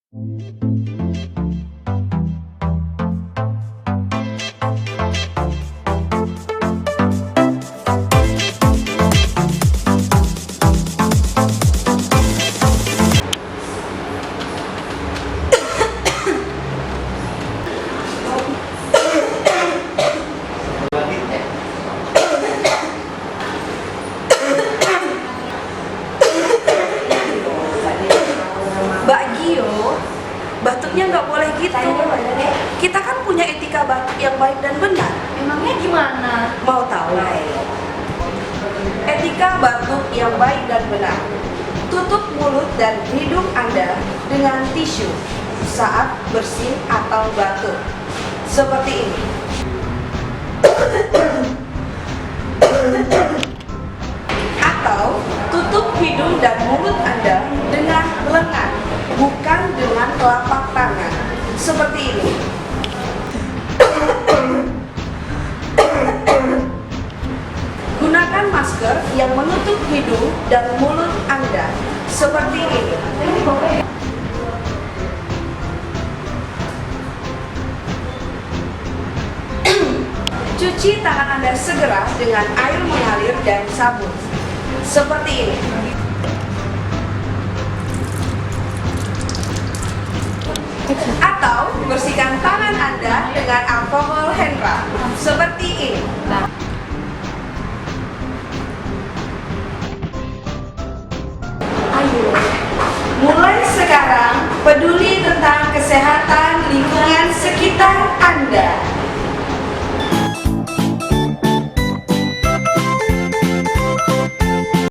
Mbak Gio, batuknya nggak boleh gitu. Kita kan punya etika batuk yang baik dan benar. Emangnya gimana? Mau tahu? Etika batuk yang baik dan benar. Tutup mulut dan hidung Anda dengan tisu saat bersin atau batuk. Seperti ini. Atau tutup hidung dan mulut Anda dengan lengan, bukan dengan telapak tangan. Seperti ini. Gunakan masker yang menutup hidung dan mulut Anda. Seperti ini. Cuci tangan Anda segera dengan air mengalir dan sabun. Seperti ini. Atau bersihkan tangan Anda dengan alkohol Henra. Seperti ini. Ayo, mulai sekarang peduli tentang kesehatan